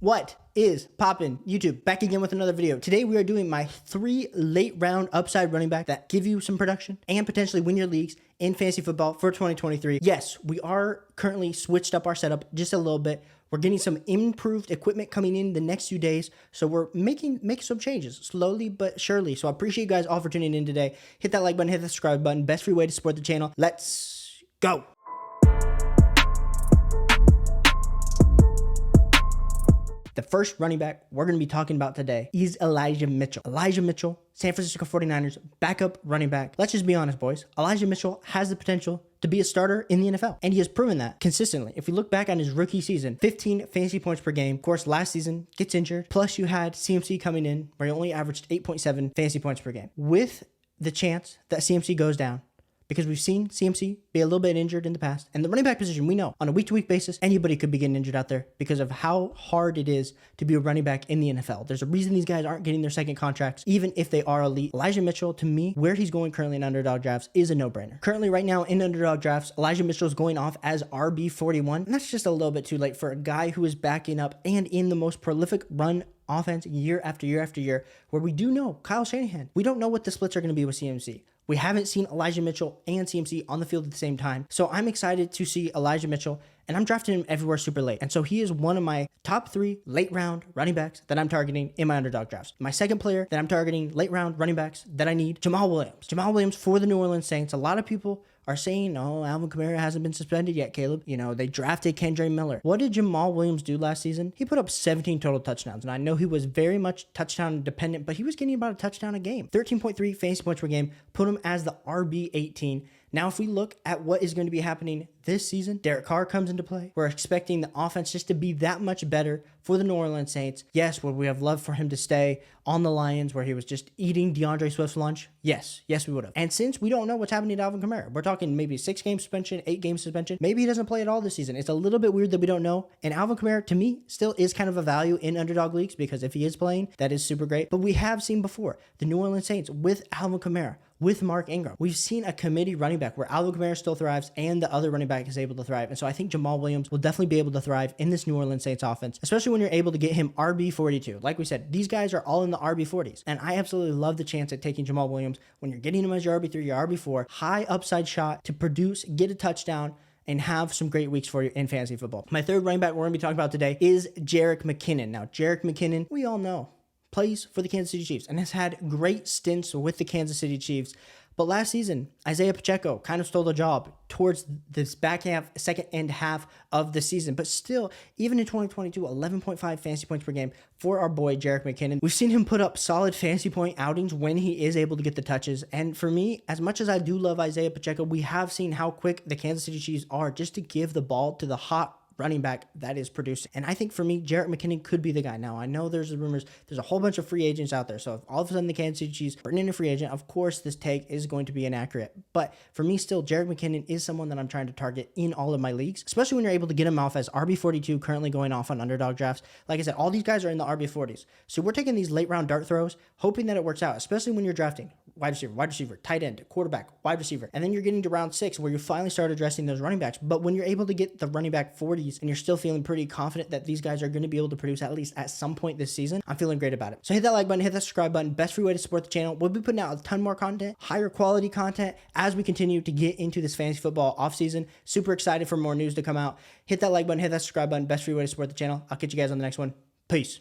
What is poppin', YouTube? Back again with another video. Today we are doing my 3 late round upside running back that give you some production and potentially win your leagues in fantasy football for 2023. Yes, we are currently switched up our setup just a little bit. We're getting some improved equipment coming in the next few days. So we're making some changes slowly but surely. So I appreciate you guys all for tuning in today. Hit that like button, hit the subscribe button. Best free way to support the channel. Let's go. The first running back we're going to be talking about today is Elijah Mitchell. Elijah Mitchell, San Francisco 49ers, backup running back. Let's just be honest, boys. Elijah Mitchell has the potential to be a starter in the NFL, and he has proven that consistently. If we look back on his rookie season, 15 fantasy points per game. Of course, last season, gets injured. Plus, you had CMC coming in, where he only averaged 8.7 fantasy points per game. With the chance that CMC goes down, because we've seen CMC be a little bit injured in the past. And the running back position, we know, on a week-to-week basis, anybody could be getting injured out there because of how hard it is to be a running back in the NFL. There's a reason these guys aren't getting their second contracts, even if they are elite. Elijah Mitchell, to me, where he's going currently in underdog drafts is a no-brainer. Currently, right now, in underdog drafts, Elijah Mitchell is going off as RB41. And that's just a little bit too late for a guy who is backing up and in the most prolific run offense year after year after year, where we do know Kyle Shanahan. We don't know what the splits are going to be with CMC. We haven't seen Elijah Mitchell and CMC on the field at the same time. So I'm excited to see Elijah Mitchell, and I'm drafting him everywhere super late. And so he is one of my top 3 late round running backs that I'm targeting in my underdog drafts. My second player that I'm targeting late round running backs that I need, Jamaal Williams. Jamaal Williams for the New Orleans Saints. A lot of people are saying, oh, Alvin Kamara hasn't been suspended yet, Caleb. You know, they drafted Kendre Miller. What did Jamaal Williams do last season? He put up 17 total touchdowns. And I know he was very much touchdown dependent, but he was getting about a touchdown a game. 13.3 fantasy points per game, put him as the RB18. Now, if we look at what is going to be happening this season, Derek Carr comes into play. We're expecting the offense just to be that much better for the New Orleans Saints. Yes, would we have loved for him to stay on the Lions where he was just eating DeAndre Swift's lunch? Yes, we would have. And since we don't know what's happening to Alvin Kamara, we're talking maybe 6-game suspension, 8-game suspension. Maybe he doesn't play at all this season. It's a little bit weird that we don't know. And Alvin Kamara, to me, still is kind of a value in underdog leagues because if he is playing, that is super great. But we have seen before the New Orleans Saints with Alvin Kamara, with Mark Ingram. We've seen a committee running back where Alvin Kamara still thrives and the other running back is able to thrive. And so I think Jamaal Williams will definitely be able to thrive in this New Orleans Saints offense, especially when you're able to get him RB42. Like we said, these guys are all in the RB40s. And I absolutely love the chance at taking Jamaal Williams when you're getting him as your RB3, your RB4, high upside shot to produce, get a touchdown, and have some great weeks for you in fantasy football. My third running back we're going to be talking about today is Jerick McKinnon. Now, Jerick McKinnon, we all know, plays for the Kansas City Chiefs and has had great stints with the Kansas City Chiefs. But last season, Isaiah Pacheco kind of stole the job towards this back half, second and half of the season. But still, even in 2022, 11.5 fantasy points per game for our boy, Jerick McKinnon. We've seen him put up solid fantasy point outings when he is able to get the touches. And for me, as much as I do love Isaiah Pacheco, we have seen how quick the Kansas City Chiefs are just to give the ball to the hot running back that is producing. And I think for me, Jerick McKinnon could be the guy. Now, I know there's rumors, there's a whole bunch of free agents out there. So if all of a sudden the Kansas City Chiefs bring in a free agent, of course, this take is going to be inaccurate. But for me, still, Jerick McKinnon is someone that I'm trying to target in all of my leagues, especially when you're able to get him off as RB42, currently going off on underdog drafts. Like I said, all these guys are in the RB40s. So we're taking these late round dart throws, hoping that it works out, especially when you're drafting wide receiver, tight end, quarterback, wide receiver. And then you're getting to round 6 where you finally start addressing those running backs. But when you're able to get the running back 40s and you're still feeling pretty confident that these guys are going to be able to produce at least at some point this season, I'm feeling great about it. So hit that like button, hit that subscribe button. Best free way to support the channel. We'll be putting out a ton more content, higher quality content as we continue to get into this fantasy football offseason. Super excited for more news to come out. Hit that like button, hit that subscribe button. Best free way to support the channel. I'll catch you guys on the next one. Peace.